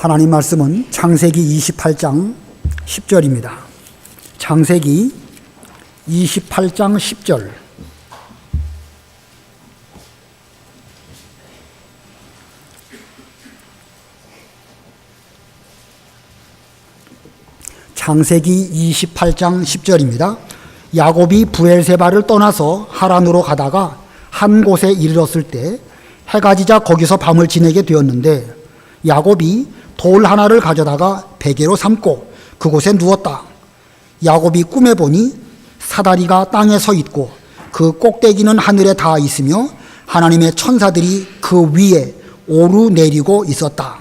하나님 말씀은 창세기 28장 10절입니다. 창세기 28장 10절. 창세기 28장 10절입니다. 야곱이 브엘세바를 떠나서 하란으로 가다가 한 곳에 이르렀을 때 해가 지자 거기서 밤을 지내게 되었는데 야곱이 돌 하나를 가져다가 베개로 삼고 그곳에 누웠다. 야곱이 꿈에 보니 사다리가 땅에 서 있고 그 꼭대기는 하늘에 닿아 있으며 하나님의 천사들이 그 위에 오르내리고 있었다.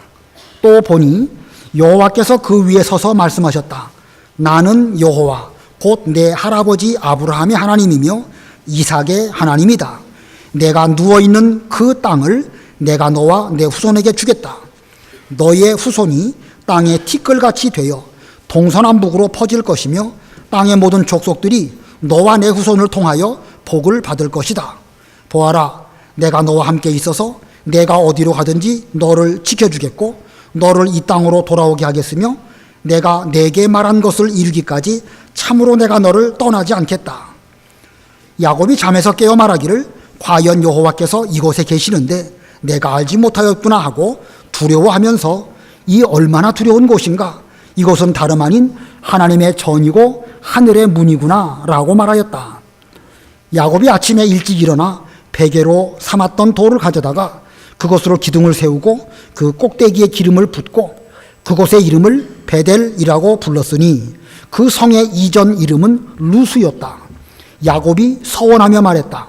또 보니 여호와께서 그 위에 서서 말씀하셨다. 나는 여호와 곧 내 할아버지 아브라함의 하나님이며 이삭의 하나님이다. 내가 누워있는 그 땅을 내가 너와 내 후손에게 주겠다. 너의 후손이 땅의 티끌같이 되어 동서남북으로 퍼질 것이며 땅의 모든 족속들이 너와 내 후손을 통하여 복을 받을 것이다. 보아라, 내가 너와 함께 있어서 내가 어디로 가든지 너를 지켜주겠고 너를 이 땅으로 돌아오게 하겠으며 내가 내게 말한 것을 이루기까지 참으로 내가 너를 떠나지 않겠다. 야곱이 잠에서 깨어 말하기를 과연 여호와께서 이곳에 계시는데 내가 알지 못하였구나 하고 두려워하면서 이 얼마나 두려운 곳인가, 이곳은 다름 아닌 하나님의 전이고 하늘의 문이구나 라고 말하였다. 야곱이 아침에 일찍 일어나 베개로 삼았던 돌을 가져다가 그것으로 기둥을 세우고 그 꼭대기에 기름을 붓고 그곳의 이름을 베델이라고 불렀으니 그 성의 이전 이름은 루스였다. 야곱이 서원하며 말했다.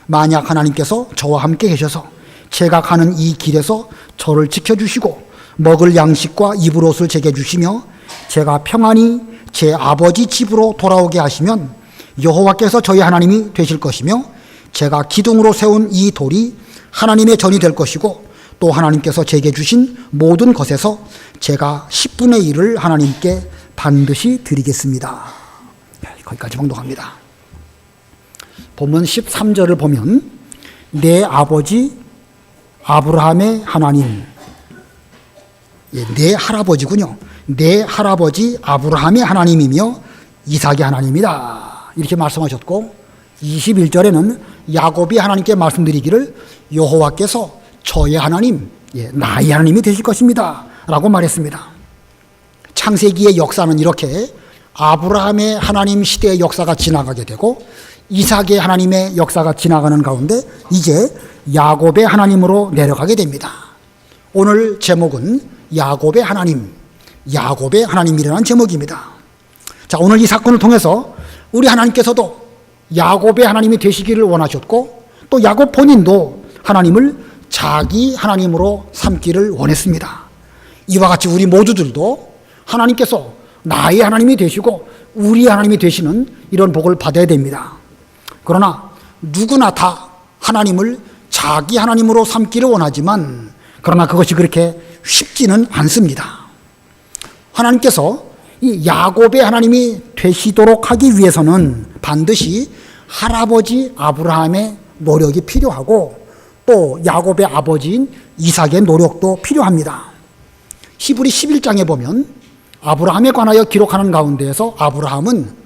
만약 하나님께서 저와 함께 계셔서 제가 가는 이 길에서 저를 지켜주시고 먹을 양식과 입을 옷을 제게 주시며 제가 평안히 제 아버지 집으로 돌아오게 하시면 여호와께서 저희 하나님이 되실 것이며 제가 기둥으로 세운 이 돌이 하나님의 전이 될 것이고 또 하나님께서 제게 주신 모든 것에서 제가 10분의 1을 하나님께 반드시 드리겠습니다. 거기까지 봉독합니다. 본문 13절을 보면 내 아버지 아브라함의 하나님, 내 할아버지군요. 내 할아버지 아브라함의 하나님이며 이삭의 하나님이다. 이렇게 말씀하셨고 21절에는 야곱이 하나님께 말씀드리기를 여호와께서 저의 하나님, 나의 하나님이 되실 것입니다 라고 말했습니다. 창세기의 역사는 이렇게 아브라함의 하나님 시대의 역사가 지나가게 되고 이삭의 하나님의 역사가 지나가는 가운데 이제 야곱의 하나님으로 내려가게 됩니다. 오늘 제목은 야곱의 하나님, 야곱의 하나님이라는 제목입니다. 자, 오늘 이 사건을 통해서 우리 하나님께서도 야곱의 하나님이 되시기를 원하셨고 또 야곱 본인도 하나님을 자기 하나님으로 삼기를 원했습니다. 이와 같이 우리 모두들도 하나님께서 나의 하나님이 되시고 우리 하나님이 되시는 이런 복을 받아야 됩니다. 그러나 누구나 다 하나님을 자기 하나님으로 삼기를 원하지만 그러나 그것이 그렇게 쉽지는 않습니다. 하나님께서 이 야곱의 하나님이 되시도록 하기 위해서는 반드시 할아버지 아브라함의 노력이 필요하고 또 야곱의 아버지인 이삭의 노력도 필요합니다. 히브리 11장에 보면 아브라함에 관하여 기록하는 가운데에서 아브라함은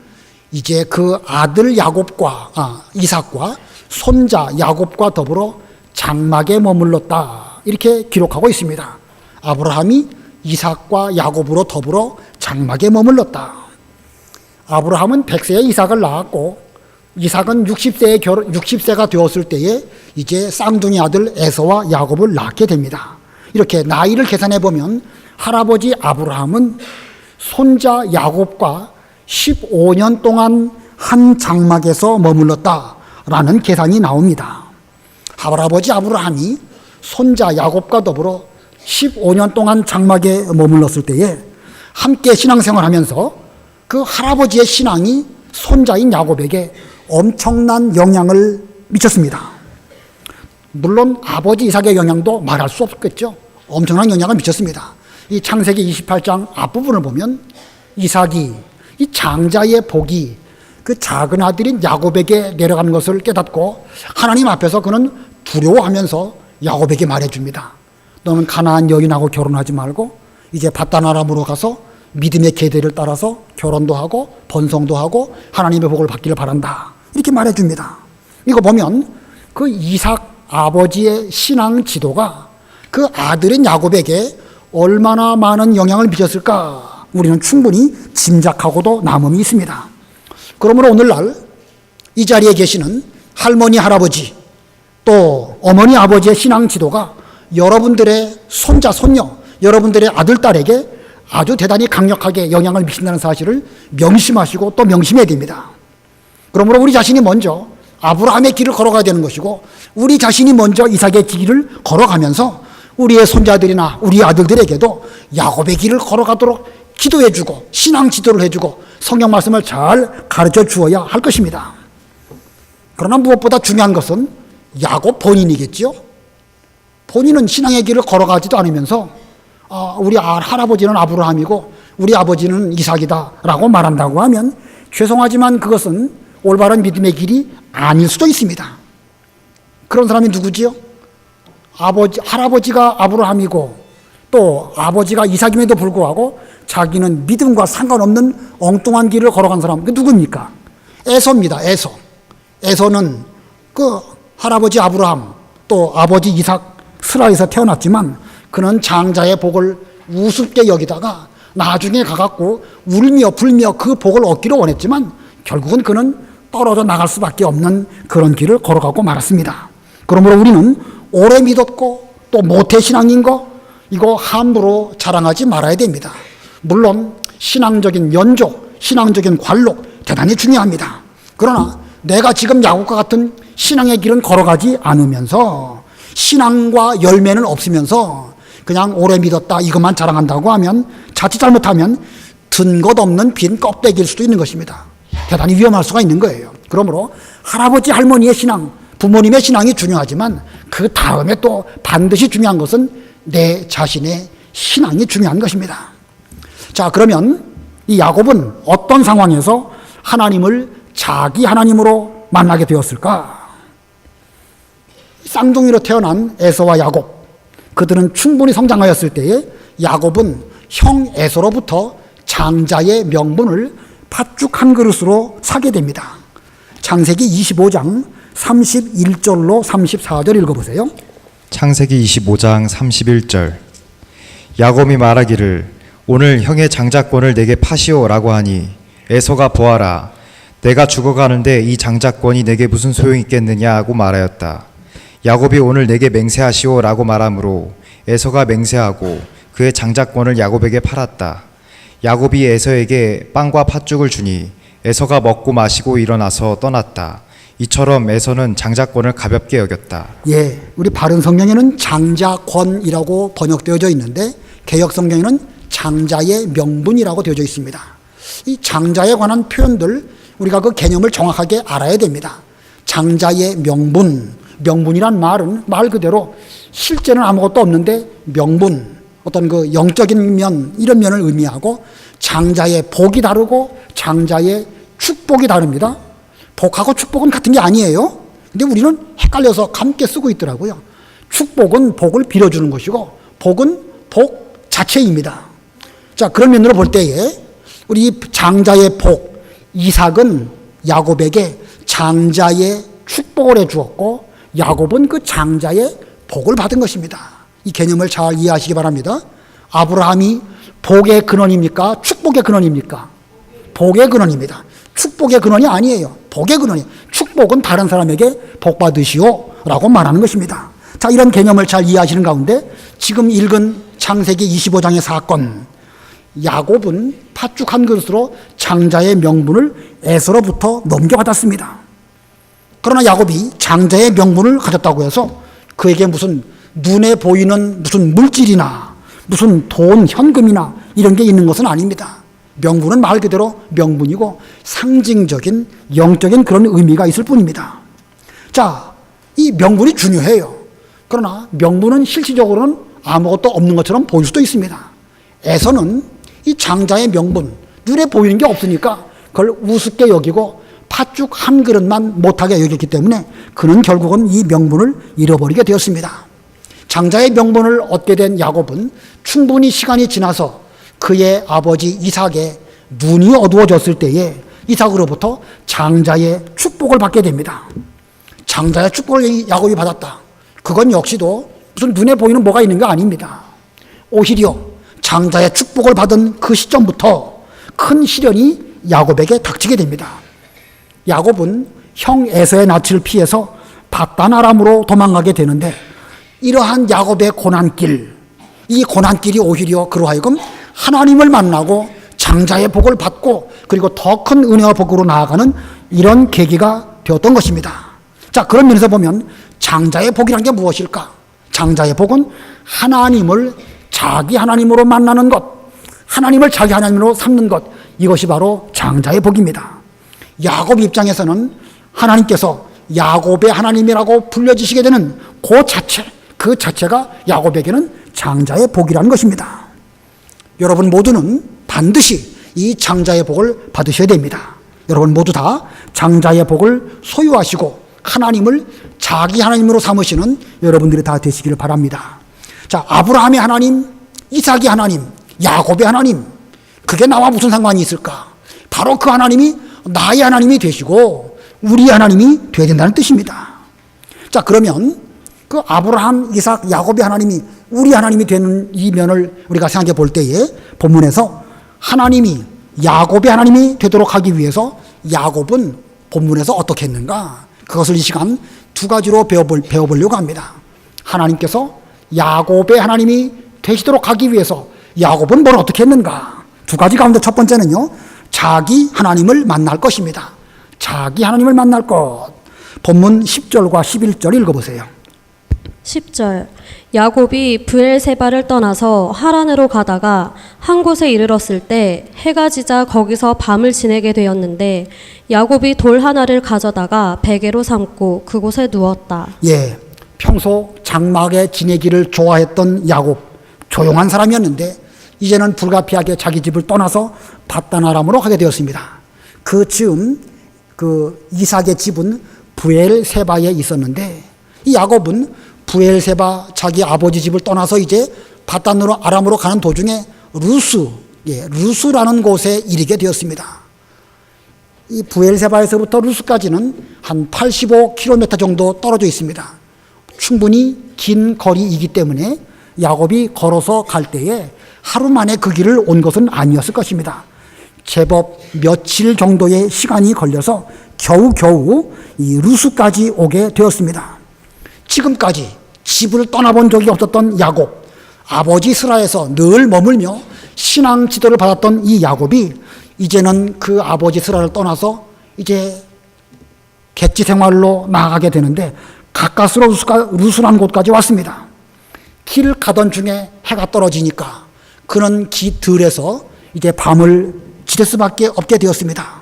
이제 그 아들 이삭과 손자 야곱과 더불어 장막에 머물렀다 이렇게 기록하고 있습니다. 아브라함이 이삭과 야곱으로 더불어 장막에 머물렀다. 아브라함은 100세에 이삭을 낳았고 이삭은 60세가 되었을 때에 이제 쌍둥이 아들 에서와 야곱을 낳게 됩니다. 이렇게 나이를 계산해 보면 할아버지 아브라함은 손자 야곱과 15년 동안 한 장막에서 머물렀다라는 계산이 나옵니다. 할아버지 아브라함이 손자 야곱과 더불어 15년 동안 장막에 머물렀을 때에 함께 신앙생활하면서 그 할아버지의 신앙이 손자인 야곱에게 엄청난 영향을 미쳤습니다. 물론 아버지 이삭의 영향도 말할 수 없겠죠. 엄청난 영향을 미쳤습니다. 이 창세기 28장 앞부분을 보면 이삭이 이 장자의 복이 그 작은 아들인 야곱에게 내려가는 것을 깨닫고 하나님 앞에서 그는 두려워하면서 야곱에게 말해줍니다. 너는 가나안 여인하고 결혼하지 말고 이제 바다나람으로 가서 믿음의 계대를 따라서 결혼도 하고 번성도 하고 하나님의 복을 받기를 바란다. 이렇게 말해줍니다. 이거 보면 그 이삭 아버지의 신앙 지도가 그 아들인 야곱에게 얼마나 많은 영향을 미쳤을까 우리는 충분히 짐작하고도 남음이 있습니다. 그러므로 오늘날 이 자리에 계시는 할머니, 할아버지 또 어머니, 아버지의 신앙 지도가 여러분들의 손자, 손녀, 여러분들의 아들, 딸에게 아주 대단히 강력하게 영향을 미친다는 사실을 명심하시고 또 명심해야 됩니다. 그러므로 우리 자신이 먼저 아브라함의 길을 걸어가야 되는 것이고 우리 자신이 먼저 이삭의 길을 걸어가면서 우리의 손자들이나 우리 아들들에게도 야곱의 길을 걸어가도록 기도해주고 신앙 지도를 해주고 성경 말씀을 잘 가르쳐 주어야 할 것입니다. 그러나 무엇보다 중요한 것은 야곱 본인이겠죠. 본인은 신앙의 길을 걸어가지도 않으면서 우리 할아버지는 아브라함이고 우리 아버지는 이삭이다 라고 말한다고 하면 죄송하지만 그것은 올바른 믿음의 길이 아닐 수도 있습니다. 그런 사람이 누구지요? 할아버지가 아브라함이고 또 아버지가 이삭임에도 불구하고 자기는 믿음과 상관없는 엉뚱한 길을 걸어간 사람, 그 누굽니까? 에서입니다. 에서는 그 할아버지 아브라함 또 아버지 이삭 스라에서 태어났지만 그는 장자의 복을 우습게 여기다가 나중에 가갖고 울며 불며 그 복을 얻기를 원했지만 결국은 그는 떨어져 나갈 수밖에 없는 그런 길을 걸어가고 말았습니다. 그러므로 우리는 오래 믿었고 또 모태신앙인 거 이거 함부로 자랑하지 말아야 됩니다. 물론 신앙적인 연족, 신앙적인 관록 대단히 중요합니다. 그러나 내가 지금 야곱과 같은 신앙의 길은 걸어가지 않으면서 신앙과 열매는 없으면서 그냥 오래 믿었다 이것만 자랑한다고 하면 자칫 잘못하면 든 것 없는 빈 껍데기일 수도 있는 것입니다. 대단히 위험할 수가 있는 거예요. 그러므로 할아버지 할머니의 신앙, 부모님의 신앙이 중요하지만 그 다음에 또 반드시 중요한 것은 내 자신의 신앙이 중요한 것입니다. 자, 그러면 이 야곱은 어떤 상황에서 하나님을 자기 하나님으로 만나게 되었을까? 쌍둥이로 태어난 에서와 야곱, 그들은 충분히 성장하였을 때에 야곱은 형 에서로부터 장자의 명분을 팥죽 한 그릇으로 사게 됩니다. 창세기 25장 31절로 34절 읽어보세요. 창세기 25장 31절. 야곱이 말하기를 오늘 형의 장자권을 내게 파시오라고 하니 에서가 보아라 내가 죽어가는데 이 장자권이 내게 무슨 소용이 있겠느냐 하고 말하였다. 야곱이 오늘 내게 맹세하시오라고 말하므로 에서가 맹세하고 그의 장자권을 야곱에게 팔았다. 야곱이 에서에게 빵과 팥죽을 주니 에서가 먹고 마시고 일어나서 떠났다. 이처럼 에서는 장자권을 가볍게 여겼다. 예, 우리 바른 성경에는 장자권이라고 번역되어져 있는데 개역 성경에는 장자의 명분이라고 되어져 있습니다. 이 장자에 관한 표현들 우리가 그 개념을 정확하게 알아야 됩니다. 장자의 명분이란 말은 말 그대로 실제는 아무것도 없는데 명분, 어떤 그 영적인 면, 이런 면을 의미하고 장자의 복이 다르고 장자의 축복이 다릅니다. 복하고 축복은 같은 게 아니에요. 근데 우리는 헷갈려서 함께 쓰고 있더라고요. 축복은 복을 빌어주는 것이고 복은 복 자체입니다. 자, 그런 면으로 볼 때에 우리 장자의 복, 이삭은 야곱에게 장자의 축복을 해주었고 야곱은 그 장자의 복을 받은 것입니다. 이 개념을 잘 이해하시기 바랍니다. 아브라함이 복의 근원입니까? 축복의 근원입니까? 복의 근원입니다. 축복의 근원이 아니에요. 복의 근원이에요. 축복은 다른 사람에게 복 받으시오 라고 말하는 것입니다. 자, 이런 개념을 잘 이해하시는 가운데 지금 읽은 창세기 25장의 사건, 야곱은 팥죽 한 그릇으로 장자의 명분을 에서로부터 넘겨받았습니다. 그러나 야곱이 장자의 명분을 가졌다고 해서 그에게 무슨 눈에 보이는 무슨 물질이나 무슨 돈, 현금이나 이런 게 있는 것은 아닙니다. 명분은 말 그대로 명분이고 상징적인 영적인 그런 의미가 있을 뿐입니다. 자, 이 명분이 중요해요. 그러나 명분은 실질적으로는 아무것도 없는 것처럼 보일 수도 있습니다. 에서는 이 장자의 명분, 눈에 보이는 게 없으니까 그걸 우습게 여기고 팥죽 한 그릇만 못하게 여겼기 때문에 그는 결국은 이 명분을 잃어버리게 되었습니다. 장자의 명분을 얻게 된 야곱은 충분히 시간이 지나서 그의 아버지 이삭의 눈이 어두워졌을 때에 이삭으로부터 장자의 축복을 받게 됩니다. 장자의 축복을 야곱이 받았다. 그건 역시도 무슨 눈에 보이는 뭐가 있는 게 아닙니다. 오히려 장자의 축복을 받은 그 시점부터 큰 시련이 야곱에게 닥치게 됩니다. 야곱은 형 에서의 낯을 피해서 밧단 아람으로 도망가게 되는데, 이러한 야곱의 고난길, 이 고난길이 오히려 그로 하여금 하나님을 만나고 장자의 복을 받고 그리고 더 큰 은혜와 복으로 나아가는 이런 계기가 되었던 것입니다. 자, 그런 면에서 보면 장자의 복이란 게 무엇일까? 장자의 복은 하나님을 자기 하나님으로 만나는 것, 하나님을 자기 하나님으로 삼는 것, 이것이 바로 장자의 복입니다. 야곱 입장에서는 하나님께서 야곱의 하나님이라고 불려지시게 되는 그 자체가 야곱에게는 장자의 복이라는 것입니다. 여러분 모두는 반드시 이 장자의 복을 받으셔야 됩니다. 여러분 모두 다 장자의 복을 소유하시고 하나님을 자기 하나님으로 삼으시는 여러분들이 다 되시기를 바랍니다. 자, 아브라함의 하나님, 이삭의 하나님, 야곱의 하나님, 그게 나와 무슨 상관이 있을까? 바로 그 하나님이 나의 하나님이 되시고 우리 하나님이 되어야 된다는 뜻입니다. 자, 그러면 그 아브라함, 이삭, 야곱의 하나님이 우리 하나님이 되는 이 면을 우리가 생각해 볼 때에 본문에서 하나님이 야곱의 하나님이 되도록 하기 위해서 야곱은 본문에서 어떻게 했는가? 그것을 이 시간 두 가지로 배워보려고 합니다. 하나님께서 야곱의 하나님이 되시도록 하기 위해서 야곱은 뭘 어떻게 했는가? 두 가지 가운데 첫 번째는요, 자기 하나님을 만날 것입니다. 자기 하나님을 만날 것. 본문 10절과 11절 읽어보세요. 10절 야곱이 브엘세바를 떠나서 하란으로 가다가 한 곳에 이르렀을 때 해가 지자 거기서 밤을 지내게 되었는데 야곱이 돌 하나를 가져다가 베개로 삼고 그곳에 누웠다. 예, 평소 장막에 지내기를 좋아했던 야곱, 조용한 사람이었는데 이제는 불가피하게 자기 집을 떠나서 밧단 아람으로 가게 되었습니다. 그 즈음 그 이삭의 집은 브엘세바에 있었는데 이 야곱은 브엘세바 자기 아버지 집을 떠나서 이제 밧단 아람으로 가는 도중에 루스라는 곳에 이르게 되었습니다. 이 브엘세바에서부터 루스까지는 한 85km 정도 떨어져 있습니다. 충분히 긴 거리이기 때문에 야곱이 걸어서 갈 때에 하루 만에 그 길을 온 것은 아니었을 것입니다. 제법 며칠 정도의 시간이 걸려서 겨우겨우 이 루스까지 오게 되었습니다. 지금까지 집을 떠나본 적이 없었던 야곱, 아버지 스라에서 늘 머물며 신앙 지도를 받았던 이 야곱이 이제는 그 아버지 스라를 떠나서 이제 객지 생활로 나아가게 되는데 가까스로 루스라는 곳까지 왔습니다. 길을 가던 중에 해가 떨어지니까 그는 들에서 이제 밤을 지낼 수밖에 없게 되었습니다.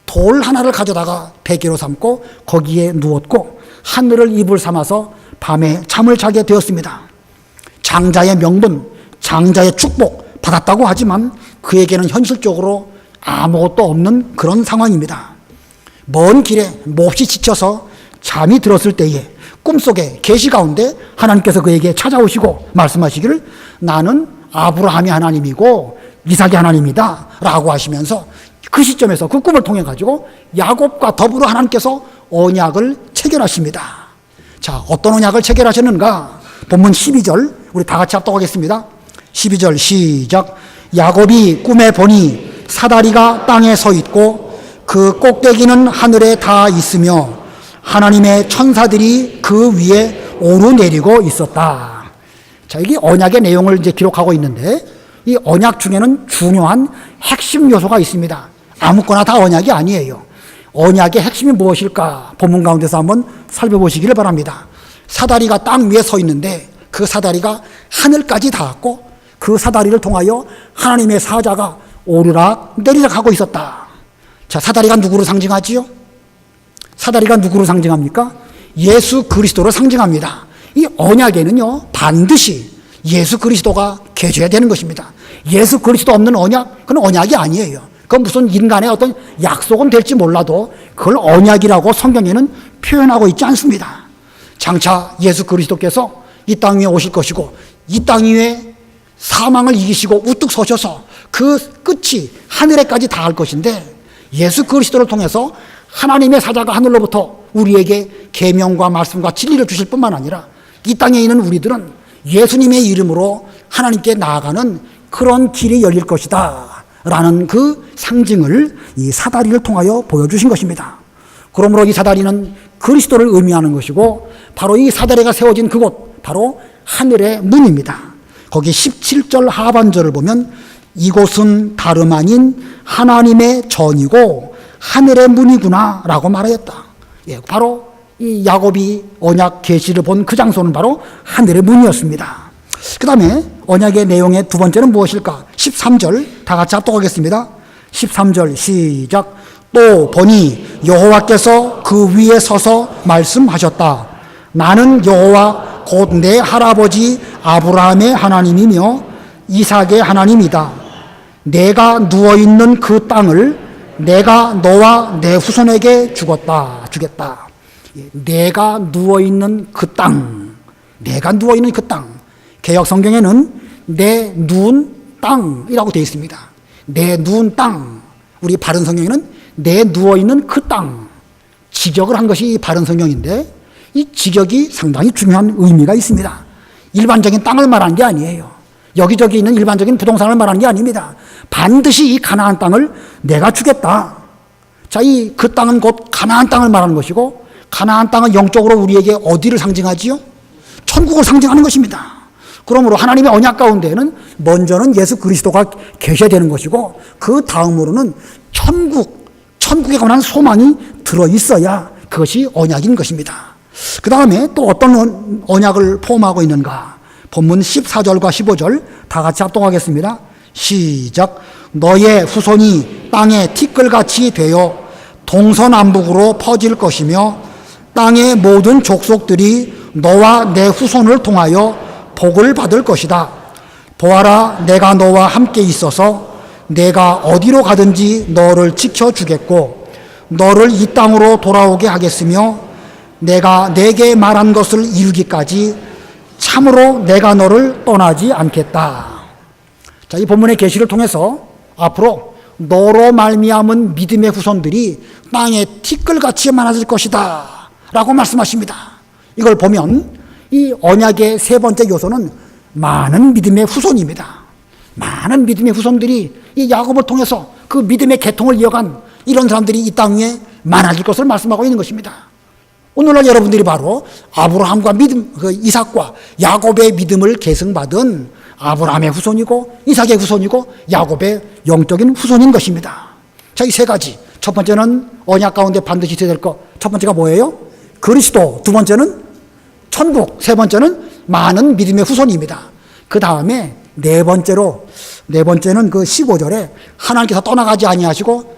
돌 하나를 가져다가 베개로 삼고 거기에 누웠고 하늘을 이불 삼아서 밤에 잠을 자게 되었습니다. 장자의 명분, 장자의 축복 받았다고 하지만 그에게는 현실적으로 아무것도 없는 그런 상황입니다. 먼 길에 몹시 지쳐서 잠이 들었을 때에 꿈속에 계시 가운데 하나님께서 그에게 찾아오시고 말씀하시기를 나는 아브라함의 하나님이고 이삭의 하나님이다 라고 하시면서 그 시점에서 그 꿈을 통해 가지고 야곱과 더불어 하나님께서 언약을 체결하십니다. 자, 어떤 언약을 체결하셨는가? 본문 12절 우리 다 같이 합독하겠습니다. 12절 시작. 야곱이 꿈에 보니 사다리가 땅에 서 있고 그 꼭대기는 하늘에 닿아 있으며 하나님의 천사들이 그 위에 오르내리고 있었다. 자, 이게 언약의 내용을 이제 기록하고 있는데 이 언약 중에는 중요한 핵심 요소가 있습니다. 아무거나 다 언약이 아니에요. 언약의 핵심이 무엇일까? 본문 가운데서 한번 살펴보시기를 바랍니다. 사다리가 땅 위에 서 있는데 그 사다리가 하늘까지 닿았고 그 사다리를 통하여 하나님의 사자가 오르락 내리락 하고 있었다. 자, 사다리가 누구를 상징하지요? 사다리가 누구를 상징합니까? 예수 그리스도를 상징합니다. 이 언약에는요, 반드시 예수 그리스도가 계셔야 되는 것입니다. 예수 그리스도 없는 언약, 그건 언약이 아니에요. 그건 무슨 인간의 어떤 약속은 될지 몰라도 그걸 언약이라고 성경에는 표현하고 있지 않습니다. 장차 예수 그리스도께서 이 땅 위에 오실 것이고 이 땅 위에 사망을 이기시고 우뚝 서셔서 그 끝이 하늘에까지 닿을 것인데 예수 그리스도를 통해서 하나님의 사자가 하늘로부터 우리에게 계명과 말씀과 진리를 주실 뿐만 아니라 이 땅에 있는 우리들은 예수님의 이름으로 하나님께 나아가는 그런 길이 열릴 것이다 라는 그 상징을 이 사다리를 통하여 보여주신 것입니다. 그러므로 이 사다리는 그리스도를 의미하는 것이고 바로 이 사다리가 세워진 그곳 바로 하늘의 문입니다. 거기 17절 하반절을 보면 이곳은 다름 아닌 하나님의 전이고 하늘의 문이구나 라고 말하였다. 예, 바로 이 야곱이 언약 계시를 본 그 장소는 바로 하늘의 문이었습니다. 그 다음에 언약의 내용의 두 번째는 무엇일까? 13절 다 같이 합독하겠습니다. 13절 시작. 또 보니 여호와께서 그 위에 서서 말씀하셨다. 나는 여호와 곧 내 할아버지 아브라함의 하나님이며 이삭의 하나님이다. 내가 누워있는 그 땅을 내가 너와 내 후손에게 주겠다. 내가 누워있는 그 땅. 내가 누워있는 그 땅. 개역 성경에는 내 누운 땅이라고 되어 있습니다. 내 누운 땅. 우리 바른 성경에는 내 누워있는 그 땅. 직역을 한 것이 바른 성경인데 이 직역이 상당히 중요한 의미가 있습니다. 일반적인 땅을 말하는 게 아니에요. 여기저기 있는 일반적인 부동산을 말하는 게 아닙니다. 반드시 이 가나안 땅을 내가 주겠다. 자, 이 그 땅은 곧 가나안 땅을 말하는 것이고 가나안 땅은 영적으로 우리에게 어디를 상징하지요? 천국을 상징하는 것입니다. 그러므로 하나님의 언약 가운데에는 먼저는 예수 그리스도가 계셔야 되는 것이고 그 다음으로는 천국에 관한 소망이 들어있어야 그것이 언약인 것입니다. 그 다음에 또 어떤 언약을 포함하고 있는가? 본문 14절과 15절 다 같이 합독하겠습니다. 시작. 너의 후손이 땅에 티끌같이 되어 동서남북으로 퍼질 것이며 땅의 모든 족속들이 너와 내 후손을 통하여 복을 받을 것이다. 보아라, 내가 너와 함께 있어서 내가 어디로 가든지 너를 지켜주겠고 너를 이 땅으로 돌아오게 하겠으며 내가 내게 말한 것을 이루기까지 참으로 내가 너를 떠나지 않겠다. 자, 이 본문의 계시를 통해서 앞으로 너로 말미암은 믿음의 후손들이 땅에 티끌같이 많아질 것이다 라고 말씀하십니다. 이걸 보면 이 언약의 세 번째 요소는 많은 믿음의 후손입니다. 많은 믿음의 후손들이 이 야곱을 통해서 그 믿음의 계통을 이어간 이런 사람들이 이 땅 위에 많아질 것을 말씀하고 있는 것입니다. 오늘날 여러분들이 바로 아브라함과 이삭과 야곱의 믿음을 계승받은 아브라함의 후손이고 이삭의 후손이고 야곱의 영적인 후손인 것입니다. 자, 이 세 가지. 첫 번째는 언약 가운데 반드시 있어야 될 것. 첫 번째가 뭐예요? 그리스도. 두 번째는 천국. 세 번째는 많은 믿음의 후손입니다. 그 다음에 네 번째는 그 15절에 하나님께서 떠나가지 아니하시고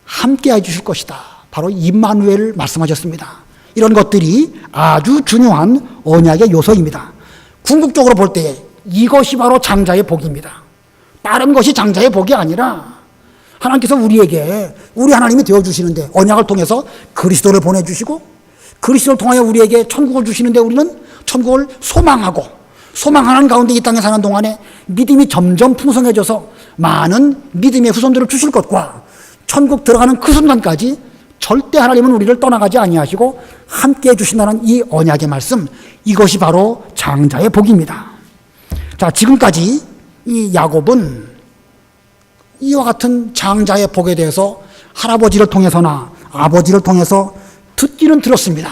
함께 해주실 것이다. 바로 임마누엘을 말씀하셨습니다. 이런 것들이 아주 중요한 언약의 요소입니다. 궁극적으로 볼 때 이것이 바로 장자의 복입니다. 다른 것이 장자의 복이 아니라 하나님께서 우리에게 우리 하나님이 되어주시는데 언약을 통해서 그리스도를 보내주시고 그리스도를 통하여 우리에게 천국을 주시는데 우리는 천국을 소망하는 가운데 이 땅에 사는 동안에 믿음이 점점 풍성해져서 많은 믿음의 후손들을 주실 것과 천국 들어가는 그 순간까지 절대 하나님은 우리를 떠나가지 아니하시고 함께 해주신다는 이 언약의 말씀, 이것이 바로 장자의 복입니다. 자, 지금까지 이 야곱은 이와 같은 장자의 복에 대해서 할아버지를 통해서나 아버지를 통해서 듣기는 들었습니다.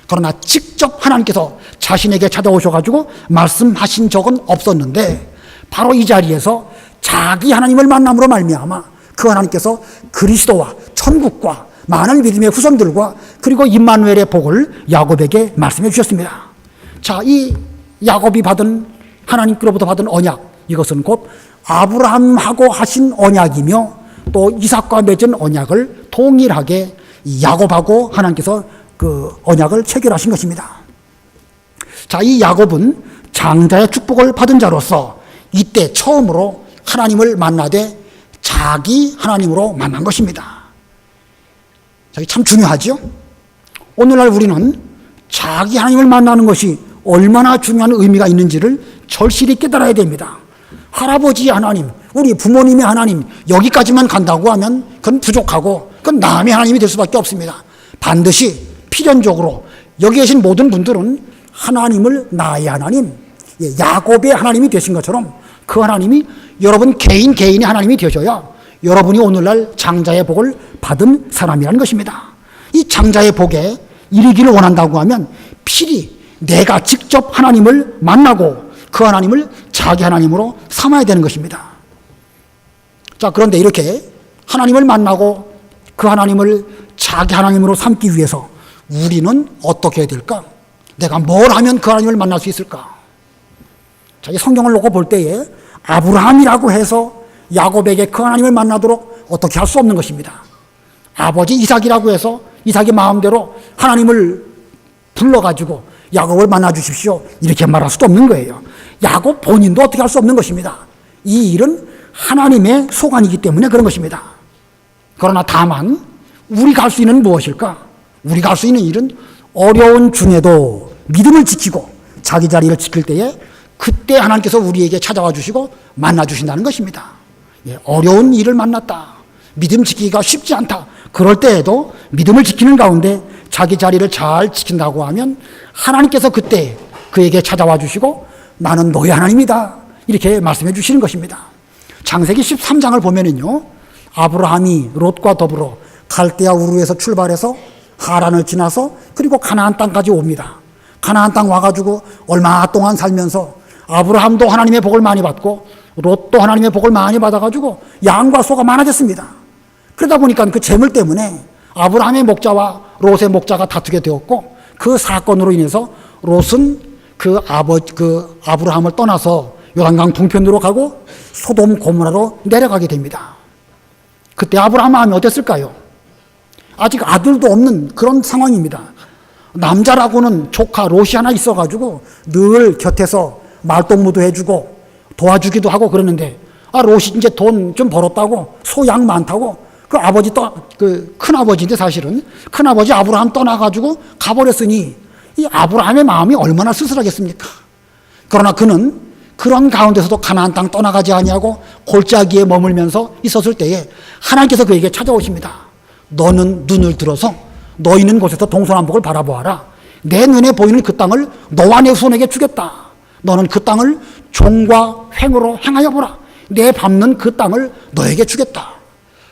그러나 직접 하나님께서 자신에게 찾아오셔가지고 말씀하신 적은 없었는데 바로 이 자리에서 자기 하나님을 만남으로 말미암아 그 하나님께서 그리스도와 천국과 많은 믿음의 후손들과 그리고 임마누엘의 복을 야곱에게 말씀해 주셨습니다. 자, 이 야곱이 하나님께로부터 받은 언약, 이것은 곧 아브라함하고 하신 언약이며 또 이삭과 맺은 언약을 동일하게 야곱하고 하나님께서 그 언약을 체결하신 것입니다. 자, 이 야곱은 장자의 축복을 받은 자로서 이때 처음으로 하나님을 만나되 자기 하나님으로 만난 것입니다. 참 중요하죠? 오늘날 우리는 자기 하나님을 만나는 것이 얼마나 중요한 의미가 있는지를 절실히 깨달아야 됩니다. 할아버지 하나님, 우리 부모님의 하나님, 여기까지만 간다고 하면 그건 부족하고 그건 남의 하나님이 될 수밖에 없습니다. 반드시 필연적으로 여기 계신 모든 분들은 하나님을 나의 하나님, 야곱의 하나님이 되신 것처럼 그 하나님이 여러분 개인의 하나님이 되셔야 여러분이 오늘날 장자의 복을 받은 사람이라는 것입니다. 이 장자의 복에 이르기를 원한다고 하면 필히 내가 직접 하나님을 만나고 그 하나님을 자기 하나님으로 삼아야 되는 것입니다. 자, 그런데 이렇게 하나님을 만나고 그 하나님을 자기 하나님으로 삼기 위해서 우리는 어떻게 해야 될까? 내가 뭘 하면 그 하나님을 만날 수 있을까? 자, 이 성경을 놓고 볼 때에 아브라함이라고 해서 야곱에게 그 하나님을 만나도록 어떻게 할 수 없는 것입니다. 아버지 이삭이라고 해서 이삭이 마음대로 하나님을 불러가지고 야곱을 만나 주십시오 이렇게 말할 수도 없는 거예요. 야곱 본인도 어떻게 할 수 없는 것입니다. 이 일은 하나님의 소관이기 때문에 그런 것입니다. 그러나 다만 우리가 할 수 있는 무엇일까? 우리가 할 수 있는 일은 어려운 중에도 믿음을 지키고 자기 자리를 지킬 때에 그때 하나님께서 우리에게 찾아와 주시고 만나 주신다는 것입니다. 어려운 일을 만났다. 믿음 지키기가 쉽지 않다. 그럴 때에도 믿음을 지키는 가운데 자기 자리를 잘 지킨다고 하면 하나님께서 그때 그에게 찾아와 주시고 나는 너의 하나님이다. 이렇게 말씀해 주시는 것입니다. 창세기 13장을 보면은요, 아브라함이 롯과 더불어 갈대아 우르에서 출발해서 하란을 지나서 그리고 가나안 땅까지 옵니다. 가나안 땅 와가지고 얼마 동안 살면서 아브라함도 하나님의 복을 많이 받고 롯도 하나님의 복을 많이 받아가지고 양과 소가 많아졌습니다. 그러다 보니까 그 재물 때문에 아브라함의 목자와 롯의 목자가 다투게 되었고 그 사건으로 인해서 롯은 그 아브라함을 떠나서 요단강 동편으로 가고 소돔 고모라로 내려가게 됩니다. 그때 아브라함 마음이 어땠을까요? 아직 아들도 없는 그런 상황입니다. 남자라고는 조카 롯이 하나 있어가지고 늘 곁에서 말동무도 해주고 도와주기도 하고 그러는데 롯이 이제 돈 좀 벌었다고 소 양 많다고 그 아버지 그 큰아버지인데 사실은 큰아버지 아브라함 떠나가지고 가버렸으니 이 아브라함의 마음이 얼마나 쓸쓸하겠습니까? 그러나 그는 그런 가운데서도 가나안 땅 떠나가지 아니하고 골짜기에 머물면서 있었을 때에 하나님께서 그에게 찾아오십니다. 너는 눈을 들어서 너 있는 곳에서 동서남북을 바라보아라. 내 눈에 보이는 그 땅을 너와 내 후손에게 주겠다. 너는 그 땅을 종과 횡으로 행하여 보라. 내 밟는 그 땅을 너에게 주겠다.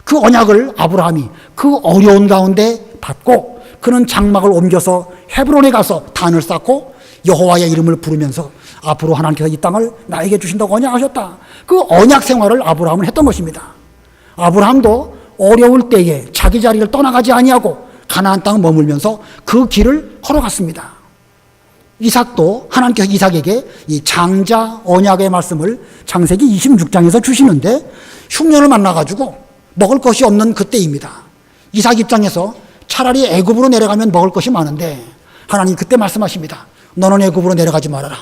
그 언약을 아브라함이 그 어려운 가운데 받고 그는 장막을 옮겨서 헤브론에 가서 단을 쌓고 여호와의 이름을 부르면서 앞으로 하나님께서 이 땅을 나에게 주신다고 언약하셨다. 그 언약 생활을 아브라함은 했던 것입니다. 아브라함도 어려울 때에 자기 자리를 떠나가지 아니하고 가나안 땅을 머물면서 그 길을 걸어갔습니다. 이삭도 하나님께서 이삭에게 이 장자 언약의 말씀을 창세기 26장에서 주시는데 흉년을 만나가지고 먹을 것이 없는 그때입니다. 이삭 입장에서 차라리 애굽으로 내려가면 먹을 것이 많은데 하나님 그때 말씀하십니다. 너는 애굽으로 내려가지 말아라.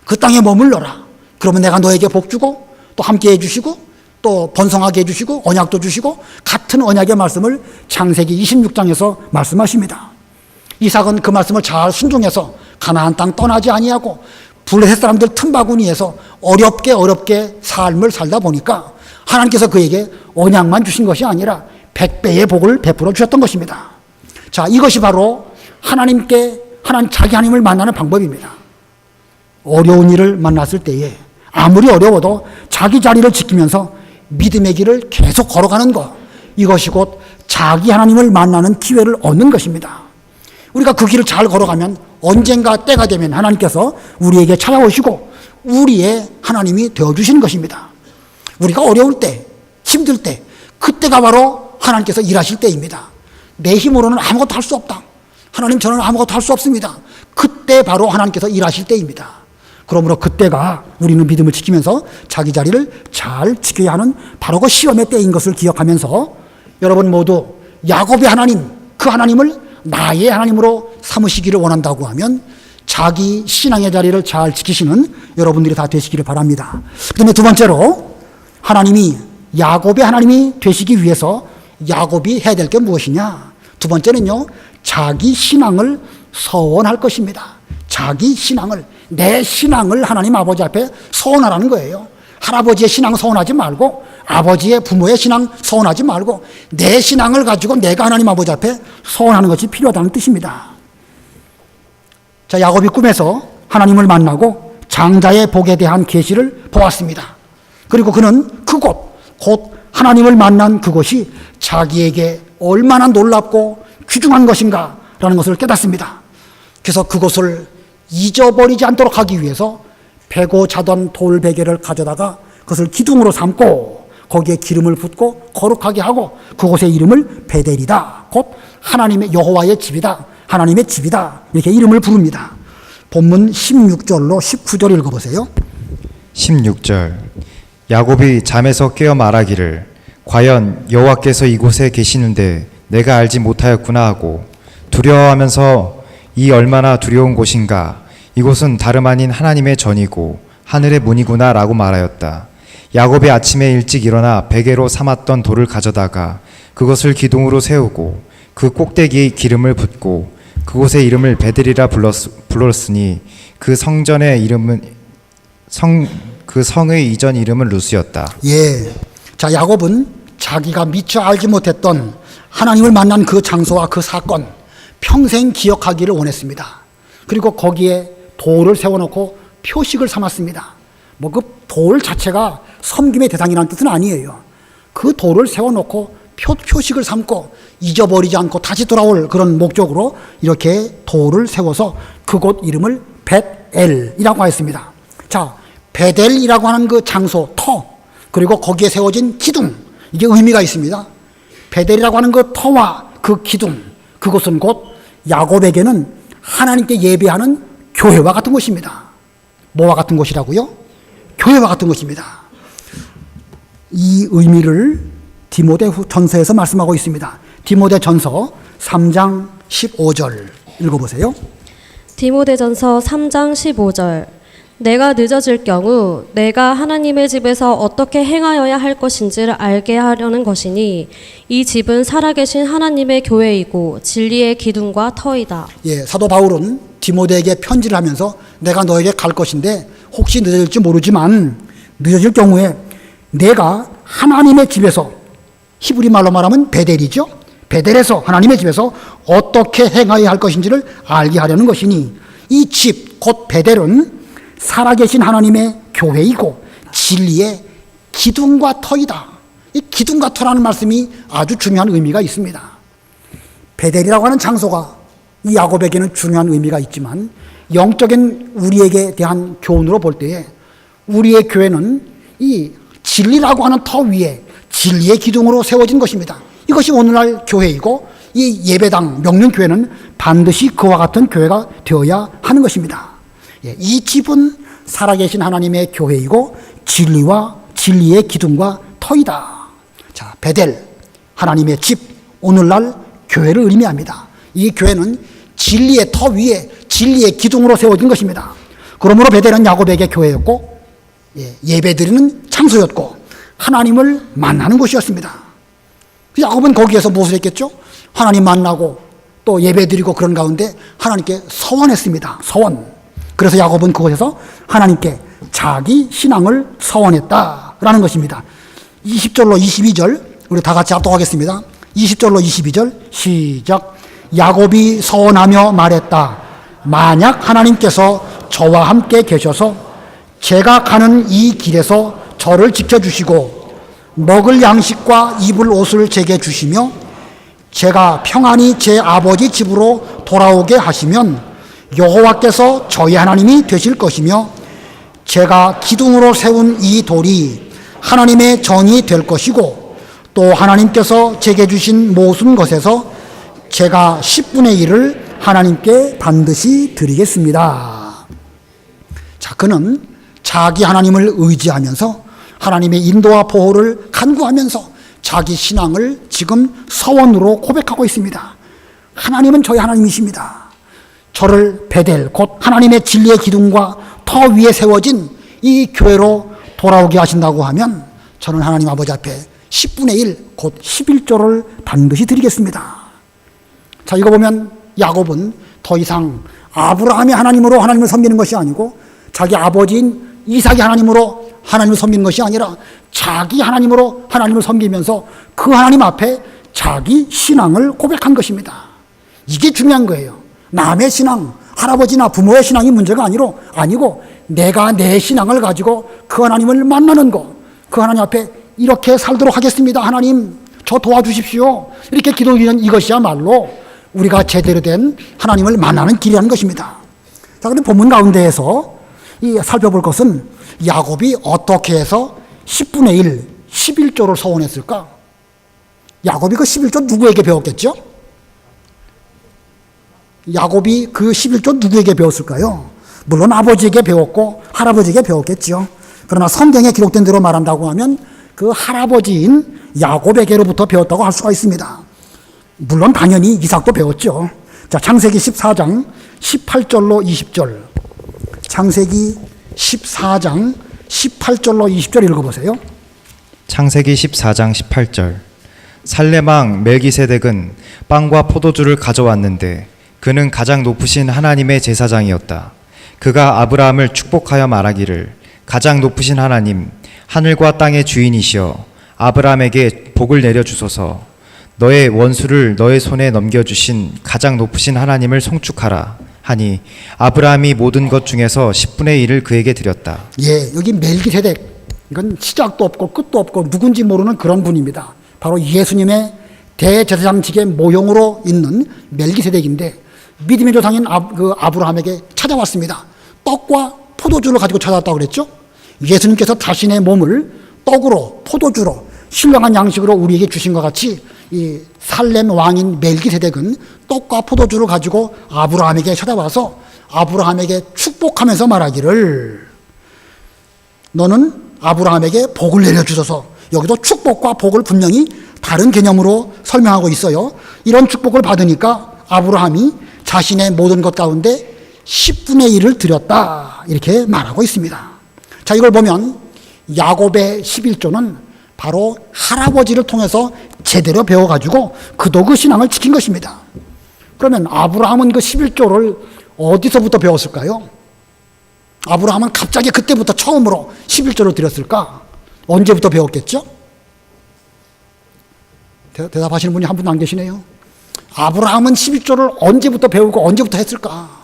그 땅에 머물러라. 그러면 내가 너에게 복 주고 또 함께 해주시고 또 번성하게 해주시고 언약도 주시고 같은 언약의 말씀을 창세기 26장에서 말씀하십니다. 이삭은 그 말씀을 잘 순종해서 가나안 땅 떠나지 아니하고 블레셋 사람들 틈바구니에서 어렵게 삶을 살다 보니까 하나님께서 그에게 언약만 주신 것이 아니라 100배의 복을 베풀어 주셨던 것입니다. 자, 이것이 바로 하나님 자기 하나님을 만나는 방법입니다. 어려운 일을 만났을 때에 아무리 어려워도 자기 자리를 지키면서 믿음의 길을 계속 걸어가는 것, 이것이 곧 자기 하나님을 만나는 기회를 얻는 것입니다. 우리가 그 길을 잘 걸어가면 언젠가 때가 되면 하나님께서 우리에게 찾아오시고 우리의 하나님이 되어주시는 것입니다. 우리가 어려울 때, 힘들 때, 그때가 바로 하나님께서 일하실 때입니다. 내 힘으로는 아무것도 할 수 없다. 하나님, 저는 아무것도 할 수 없습니다. 그때 바로 하나님께서 일하실 때입니다. 그러므로 그때가 우리는 믿음을 지키면서 자기 자리를 잘 지켜야 하는 바로 그 시험의 때인 것을 기억하면서 여러분 모두 야곱의 하나님, 그 하나님을 나의 하나님으로 삼으시기를 원한다고 하면 자기 신앙의 자리를 잘 지키시는 여러분들이 다 되시기를 바랍니다. 그다음에 두 번째로 하나님이 야곱의 하나님이 되시기 위해서 야곱이 해야 될 게 무엇이냐? 두 번째는요, 자기 신앙을 서원할 것입니다. 자기 신앙을, 내 신앙을 하나님 아버지 앞에 서원하라는 거예요. 할아버지의 신앙 서원하지 말고, 아버지의 부모의 신앙 서원하지 말고, 내 신앙을 가지고 내가 하나님 아버지 앞에 서원하는 것이 필요하다는 뜻입니다. 자, 야곱이 꿈에서 하나님을 만나고 장자의 복에 대한 계시를 보았습니다. 그리고 그는 그곳, 곧 하나님을 만난 그곳이 자기에게 얼마나 놀랍고 귀중한 것인가 라는 것을 깨닫습니다. 그래서 그곳을 잊어버리지 않도록 하기 위해서 베고 자던 돌베개를 가져다가 그것을 기둥으로 삼고 거기에 기름을 붓고 거룩하게 하고 그곳의 이름을 베델이다. 곧 하나님의 여호와의 집이다. 하나님의 집이다. 이렇게 이름을 부릅니다. 본문 16절로 19절 읽어보세요. 16절 야곱이 잠에서 깨어 말하기를 과연 여호와께서 이곳에 계시는데 내가 알지 못하였구나 하고 두려워하면서 이 얼마나 두려운 곳인가 이곳은 다름 아닌 하나님의 전이고 하늘의 문이구나 라고 말하였다. 야곱이 아침에 일찍 일어나 베개로 삼았던 돌을 가져다가 그것을 기둥으로 세우고 그 꼭대기에 기름을 붓고 그곳의 이름을 베델이라 불렀으니 그 성전의 이름은 그 성의 이전 이름은 루스였다. 예. 자, 야곱은 자기가 미처 알지 못했던 하나님을 만난 그 장소와 그 사건 평생 기억하기를 원했습니다. 그리고 거기에 돌을 세워놓고 표식을 삼았습니다. 뭐 그 돌 자체가 섬김의 대상이라는 뜻은 아니에요. 그 돌을 세워놓고 표식을 삼고 잊어버리지 않고 다시 돌아올 그런 목적으로 이렇게 돌을 세워서 그곳 이름을 벳엘이라고 하였습니다. 자, 베델이라고 하는 그 장소, 터, 그리고 거기에 세워진 기둥, 이게 의미가 있습니다. 베델이라고 하는 그 터와 그 기둥, 그것은 곧 야곱에게는 하나님께 예배하는 교회와 같은 곳입니다. 뭐와 같은 곳이라고요? 교회와 같은 곳입니다. 이 의미를 디모데전서에서 말씀하고 있습니다. 디모데전서 3장 15절 읽어보세요. 디모데전서 3장 15절 내가 늦어질 경우 내가 하나님의 집에서 어떻게 행하여야 할 것인지를 알게 하려는 것이니 이 집은 살아계신 하나님의 교회이고 진리의 기둥과 터이다. 예, 사도 바울은 디모데에게 편지를 하면서 내가 너에게 갈 것인데 혹시 늦어질지 모르지만 늦어질 경우에 내가 하나님의 집에서, 히브리 말로 말하면 베델이죠. 베델에서, 하나님의 집에서 어떻게 행하여야 할 것인지를 알게 하려는 것이니 이 집, 곧 베델은 살아계신 하나님의 교회이고 진리의 기둥과 터이다. 이 기둥과 터라는 말씀이 아주 중요한 의미가 있습니다. 베델이라고 하는 장소가 이 야곱에게는 중요한 의미가 있지만 영적인 우리에게 대한 교훈으로 볼 때에 우리의 교회는 이 진리라고 하는 터 위에 진리의 기둥으로 세워진 것입니다. 이것이 오늘날 교회이고 이 예배당 명륜교회는 반드시 그와 같은 교회가 되어야 하는 것입니다. 이 집은 살아계신 하나님의 교회이고 진리와 진리의 기둥과 터이다. 자, 베델, 하나님의 집, 오늘날 교회를 의미합니다. 이 교회는 진리의 터 위에 진리의 기둥으로 세워진 것입니다. 그러므로 베델은 야곱에게 교회였고 예배드리는 장소였고 하나님을 만나는 곳이었습니다. 야곱은 거기에서 무엇을 했겠죠? 하나님 만나고 또 예배드리고 그런 가운데 하나님께 서원했습니다. 서원. 그래서 야곱은 그곳에서 하나님께 자기 신앙을 서원했다라는 것입니다. 20절로 22절 우리 다 같이 합독하겠습니다. 20절로 22절 시작. 야곱이 서원하며 말했다. 만약 하나님께서 저와 함께 계셔서 제가 가는 이 길에서 저를 지켜주시고 먹을 양식과 입을 옷을 제게 주시며 제가 평안히 제 아버지 집으로 돌아오게 하시면 여호와께서 저희 하나님이 되실 것이며 제가 기둥으로 세운 이 돌이 하나님의 전이 될 것이고 또 하나님께서 제게 주신 모든 것에서 제가 10분의 1을 하나님께 반드시 드리겠습니다. 자, 그는 자기 하나님을 의지하면서 하나님의 인도와 보호를 간구하면서 자기 신앙을 지금 서원으로 고백하고 있습니다. 하나님은 저희 하나님이십니다. 저를 베델, 곧 하나님의 진리의 기둥과 터 위에 세워진 이 교회로 돌아오게 하신다고 하면 저는 하나님 아버지 앞에 10분의 1, 곧 11조를 반드시 드리겠습니다. 자, 이거 보면 야곱은 더 이상 아브라함의 하나님으로 하나님을 섬기는 것이 아니고 자기 아버지인 이삭의 하나님으로 하나님을 섬기는 것이 아니라 자기 하나님으로 하나님을 섬기면서 그 하나님 앞에 자기 신앙을 고백한 것입니다. 이게 중요한 거예요. 남의 신앙, 할아버지나 부모의 신앙이 문제가 아니고 내가 내 신앙을 가지고 그 하나님을 만나는 것, 그 하나님 앞에 이렇게 살도록 하겠습니다. 하나님, 저 도와주십시오. 이렇게 기도드리는 이것이야말로 우리가 제대로 된 하나님을 만나는 길이라는 것입니다. 자, 그런데 본문 가운데에서 살펴볼 것은 야곱이 어떻게 해서 10분의 1, 11조를 서원했을까? 야곱이 그 11조 누구에게 배웠겠죠? 야곱이 그 11조 누구에게 배웠을까요? 물론 아버지에게 배웠고 할아버지에게 배웠겠죠. 그러나 성경에 기록된 대로 말한다고 하면 그 할아버지인 야곱에게로부터 배웠다고 할 수가 있습니다. 물론 당연히 이삭도 배웠죠. 자, 창세기 14장 18절로 20절. 창세기 14장 18절로 20절 읽어보세요. 창세기 14장 18절. 살레망 멜기세덱은 빵과 포도주를 가져왔는데 그는 가장 높으신 하나님의 제사장이었다. 그가 아브라함을 축복하여 말하기를 가장 높으신 하나님, 하늘과 땅의 주인이시여 아브라함에게 복을 내려주소서. 너의 원수를 너의 손에 넘겨주신 가장 높으신 하나님을 송축하라 하니 아브라함이 모든 것 중에서 10분의 1을 그에게 드렸다. 예, 여기 멜기세덱, 이건 시작도 없고 끝도 없고 누군지 모르는 그런 분입니다. 바로 예수님의 대제사장직의 모형으로 있는 멜기세덱인데 믿음의 조상인 아브라함에게 찾아왔습니다. 떡과 포도주를 가지고 찾아왔다고 그랬죠. 예수님께서 자신의 몸을 떡으로 포도주로 신령한 양식으로 우리에게 주신 것 같이 이 살렘 왕인 멜기세덱은 떡과 포도주를 가지고 아브라함에게 찾아와서 아브라함에게 축복하면서 말하기를 너는 아브라함에게 복을 내려주소서. 여기도 축복과 복을 분명히 다른 개념으로 설명하고 있어요. 이런 축복을 받으니까 아브라함이 자신의 모든 것 가운데 10분의 1을 드렸다 이렇게 말하고 있습니다. 자, 이걸 보면 야곱의 11조는 바로 할아버지를 통해서 제대로 배워가지고 그도 그 신앙을 지킨 것입니다. 그러면 아브라함은 그 11조를 어디서부터 배웠을까요? 아브라함은 갑자기 그때부터 처음으로 11조를 드렸을까? 언제부터 배웠겠죠? 대답하시는 분이 한 분도 안 계시네요. 아브라함은 11조를 언제부터 배우고 언제부터 했을까?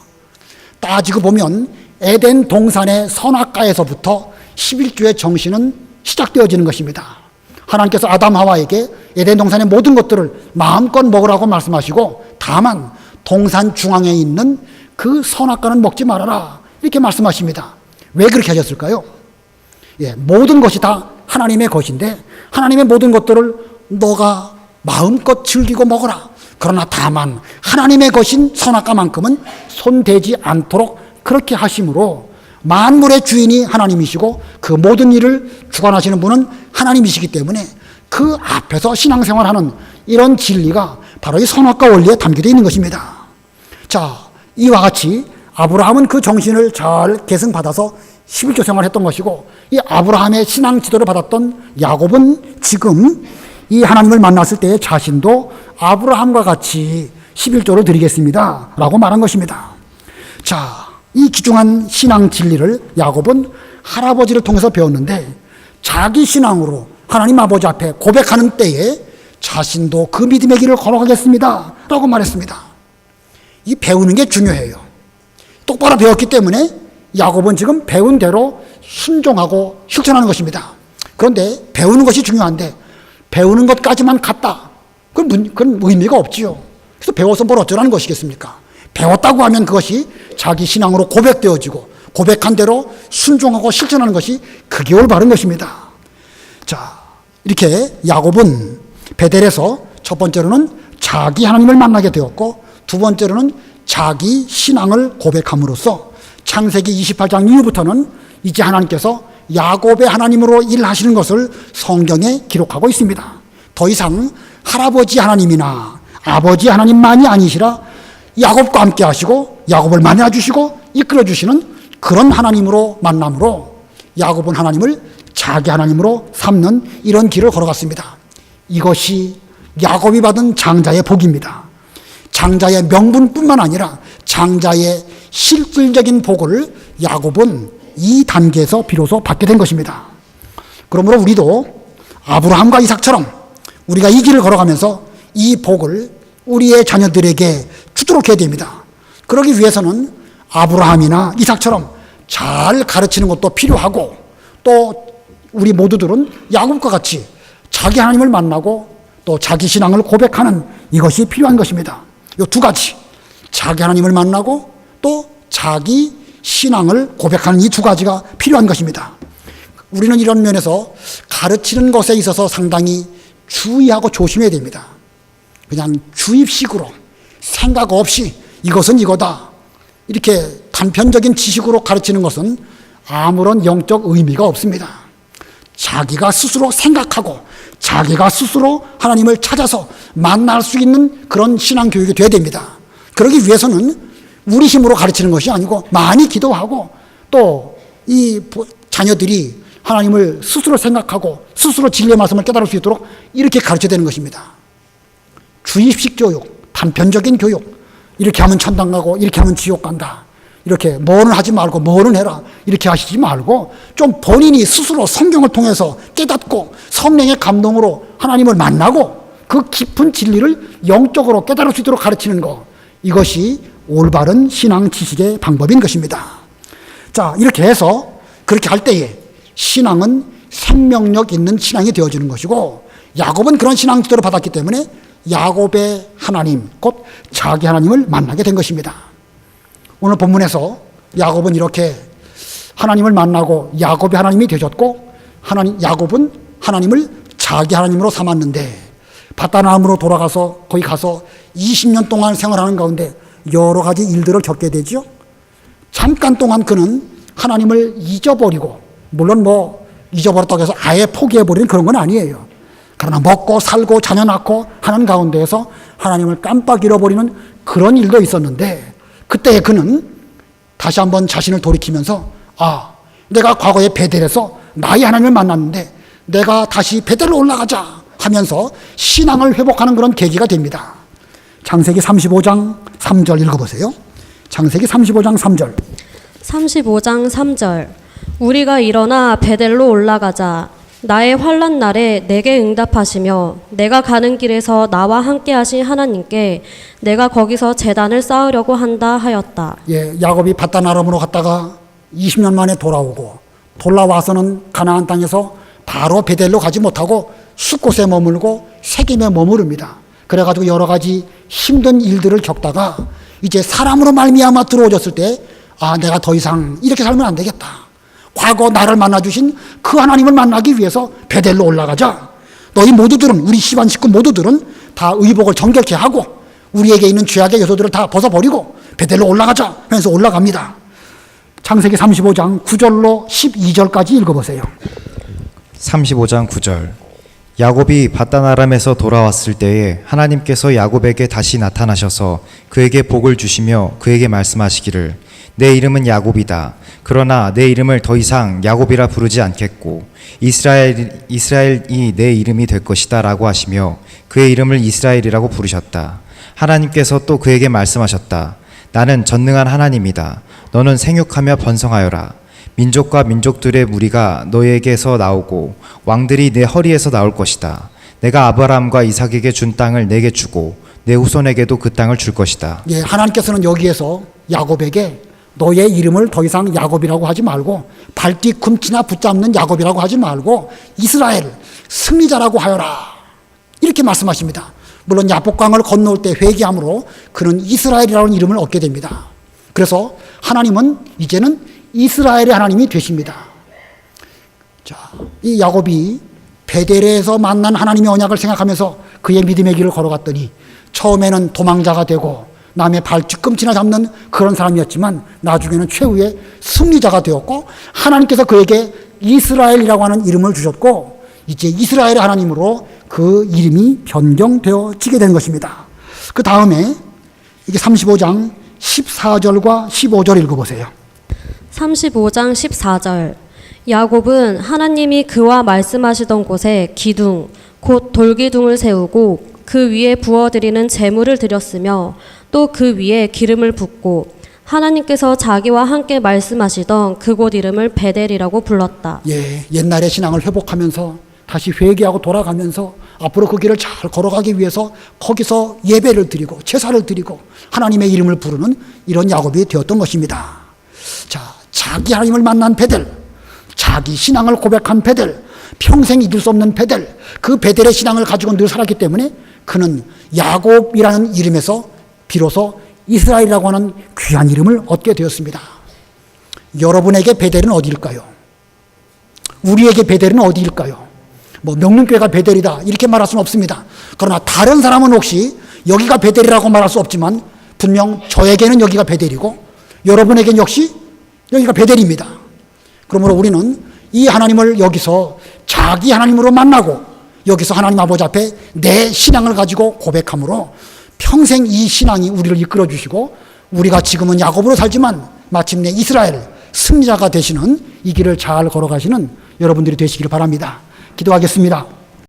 따지고 보면 에덴 동산의 선악과에서부터 11조의 정신은 시작되어지는 것입니다. 하나님께서 아담 하와에게 에덴 동산의 모든 것들을 마음껏 먹으라고 말씀하시고 다만 동산 중앙에 있는 그 선악과는 먹지 말아라 이렇게 말씀하십니다. 왜 그렇게 하셨을까요? 예, 모든 것이 다 하나님의 것인데 하나님의 모든 것들을 너가 마음껏 즐기고 먹어라. 그러나 다만 하나님의 것인 선악과만큼은 손대지 않도록 그렇게 하심으로 만물의 주인이 하나님이시고 그 모든 일을 주관하시는 분은 하나님이시기 때문에 그 앞에서 신앙생활하는 이런 진리가 바로 이 선악과 원리에 담겨져 있는 것입니다. 자, 이와 같이 아브라함은 그 정신을 잘 계승받아서 11조 생활을 했던 것이고 이 아브라함의 신앙 지도를 받았던 야곱은 지금 이 하나님을 만났을 때 자신도 아브라함과 같이 11조를 드리겠습니다 라고 말한 것입니다. 자, 이 귀중한 신앙 진리를 야곱은 할아버지를 통해서 배웠는데 자기 신앙으로 하나님 아버지 앞에 고백하는 때에 자신도 그 믿음의 길을 걸어가겠습니다 라고 말했습니다. 이 배우는 게 중요해요. 똑바로 배웠기 때문에 야곱은 지금 배운 대로 순종하고 실천하는 것입니다. 그런데 배우는 것이 중요한데 배우는 것까지만 갔다. 그건 의미가 없지요. 그래서 배워서 뭘 어쩌라는 것이겠습니까? 배웠다고 하면 그것이 자기 신앙으로 고백되어지고 고백한 대로 순종하고 실천하는 것이 그게 올바른 것입니다. 자, 이렇게 야곱은 베델에서 첫 번째로는 자기 하나님을 만나게 되었고 두 번째로는 자기 신앙을 고백함으로써 창세기 28장 이후부터는 이제 하나님께서 야곱의 하나님으로 일하시는 것을 성경에 기록하고 있습니다. 더 이상 할아버지 하나님이나 아버지 하나님만이 아니시라 야곱과 함께 하시고 야곱을 만나주시고 이끌어주시는 그런 하나님으로 만남으로 야곱은 하나님을 자기 하나님으로 삼는 이런 길을 걸어갔습니다. 이것이 야곱이 받은 장자의 복입니다. 장자의 명분뿐만 아니라 장자의 실질적인 복을 야곱은 이 단계에서 비로소 받게 된 것입니다. 그러므로 우리도 아브라함과 이삭처럼 우리가 이 길을 걸어가면서 이 복을 우리의 자녀들에게 주도록 해야 됩니다. 그러기 위해서는 아브라함이나 이삭처럼 잘 가르치는 것도 필요하고, 또 우리 모두들은 야곱과 같이 자기 하나님을 만나고 또 자기 신앙을 고백하는 이것이 필요한 것입니다. 이 두 가지, 자기 하나님을 만나고 또 자기 신앙을 고백하는 이 두 가지가 필요한 것입니다. 우리는 이런 면에서 가르치는 것에 있어서 상당히 주의하고 조심해야 됩니다. 그냥 주입식으로 생각 없이 이것은 이거다, 이렇게 단편적인 지식으로 가르치는 것은 아무런 영적 의미가 없습니다. 자기가 스스로 생각하고 자기가 스스로 하나님을 찾아서 만날 수 있는 그런 신앙 교육이 되어야 됩니다. 그러기 위해서는 우리 힘으로 가르치는 것이 아니고 많이 기도하고 또 이 자녀들이 하나님을 스스로 생각하고 스스로 진리의 말씀을 깨달을 수 있도록 이렇게 가르쳐야 되는 것입니다. 주입식 교육, 단편적인 교육, 이렇게 하면 천당 가고 이렇게 하면 지옥 간다, 이렇게 뭐는 하지 말고 뭐는 해라, 이렇게 하시지 말고 좀 본인이 스스로 성경을 통해서 깨닫고 성령의 감동으로 하나님을 만나고 그 깊은 진리를 영적으로 깨달을 수 있도록 가르치는 것, 이것이 올바른 신앙 지식의 방법인 것입니다. 자, 이렇게 해서 그렇게 할 때에 신앙은 생명력 있는 신앙이 되어지는 것이고, 야곱은 그런 신앙 지도를 받았기 때문에 야곱의 하나님, 곧 자기 하나님을 만나게 된 것입니다. 오늘 본문에서 야곱은 이렇게 하나님을 만나고 야곱의 하나님이 되셨고, 야곱은 하나님을 자기 하나님으로 삼았는데, 바다나람으로 돌아가서 거기 가서 20년 동안 생활하는 가운데 여러 가지 일들을 겪게 되죠. 잠깐 동안 그는 하나님을 잊어버리고, 물론 잊어버렸다고 해서 아예 포기해버리는 그런 건 아니에요. 그러나 먹고 살고 자녀 낳고 하는 가운데에서 하나님을 깜빡 잃어버리는 그런 일도 있었는데, 그때 그는 다시 한번 자신을 돌이키면서, 내가 과거에 베델에서 나의 하나님을 만났는데 내가 다시 베델로 올라가자 하면서 신앙을 회복하는 그런 계기가 됩니다. 창세기 35장 3절 읽어보세요. 창세기 35장 3절. 35장 3절. 우리가 일어나 베델로 올라가자. 나의 환난 날에 내게 응답하시며 내가 가는 길에서 나와 함께 하신 하나님께 내가 거기서 제단을 쌓으려고 한다 하였다. 야곱이 바다나람으로 갔다가 20년 만에 돌아와서는 가나안 땅에서 바로 베델로 가지 못하고 숫곳에 머물고 세겜에 머무릅니다. 그래가지고 여러 가지 힘든 일들을 겪다가 이제 사람으로 말미암아 들어오졌을 때, 내가 더 이상 이렇게 살면 안 되겠다. 과거 나를 만나주신 그 하나님을 만나기 위해서 베델로 올라가자. 너희 모두들은, 우리 시반 식구 모두들은 다 의복을 정결케 하고 우리에게 있는 죄악의 요소들을 다 벗어버리고 베델로 올라가자 하면서 올라갑니다. 창세기 35장 9절로 12절까지 읽어보세요. 35장 9절. 야곱이 바다나람에서 돌아왔을 때에 하나님께서 야곱에게 다시 나타나셔서 그에게 복을 주시며 그에게 말씀하시기를 내 이름은 야곱이다. 그러나 내 이름을 더 이상 야곱이라 부르지 않겠고 이스라엘이 내 이름이 될 것이다 라고 하시며 그의 이름을 이스라엘이라고 부르셨다. 하나님께서 또 그에게 말씀하셨다. 나는 전능한 하나님이다. 너는 생육하며 번성하여라. 민족과 민족들의 무리가 너에게서 나오고 왕들이 내 허리에서 나올 것이다. 내가 아브라함과 이삭에게 준 땅을 내게 주고 내 후손에게도 그 땅을 줄 것이다. 하나님께서는 여기에서 야곱에게 너의 이름을 더 이상 야곱이라고 하지 말고 발뒤꿈치나 붙잡는 야곱이라고 하지 말고 이스라엘 승리자라고 하여라, 이렇게 말씀하십니다. 물론 야복강을 건너올 때 회개함으로 그는 이스라엘이라는 이름을 얻게 됩니다. 그래서 하나님은 이제는 이스라엘의 하나님이 되십니다. 자, 이 야곱이 베델에서 만난 하나님의 언약을 생각하면서 그의 믿음의 길을 걸어갔더니 처음에는 도망자가 되고 남의 발뒤꿈치나 잡는 그런 사람이었지만 나중에는 최후의 승리자가 되었고, 하나님께서 그에게 이스라엘이라고 하는 이름을 주셨고 이제 이스라엘의 하나님으로 그 이름이 변경되어지게 된 것입니다. 그 다음에 이게 35장 14절과 15절 읽어보세요. 35장 14절. 야곱은 하나님이 그와 말씀하시던 곳에 기둥 곧 돌기둥을 세우고 그 위에 부어드리는 제물을 드렸으며 또 그 위에 기름을 붓고 하나님께서 자기와 함께 말씀하시던 그곳 이름을 베델이라고 불렀다. 예, 옛날의 신앙을 회복하면서 다시 회개하고 돌아가면서 앞으로 그 길을 잘 걸어가기 위해서 거기서 예배를 드리고 제사를 드리고 하나님의 이름을 부르는 이런 야곱이 되었던 것입니다. 자, 자기 하나님을 만난 베델, 자기 신앙을 고백한 베델, 평생 잊을 수 없는 베델, 그 베델의 신앙을 가지고 늘 살았기 때문에 그는 야곱이라는 이름에서 비로소 이스라엘이라고 하는 귀한 이름을 얻게 되었습니다. 여러분에게 베델은 어디일까요? 우리에게 베델은 어디일까요? 뭐 명륜교회가 베델이다 이렇게 말할 수는 없습니다. 그러나 다른 사람은 혹시 여기가 베델이라고 말할 수 없지만 분명 저에게는 여기가 베델이고 여러분에게는 역시 여기가 베델입니다. 그러므로 우리는 이 하나님을 여기서 자기 하나님으로 만나고 여기서 하나님 아버지 앞에 내 신앙을 가지고 고백함으로 평생 이 신앙이 우리를 이끌어 주시고 우리가 지금은 야곱으로 살지만 마침내 이스라엘 승리자가 되시는 이 길을 잘 걸어가시는 여러분들이 되시기를 바랍니다. 기도하겠습니다.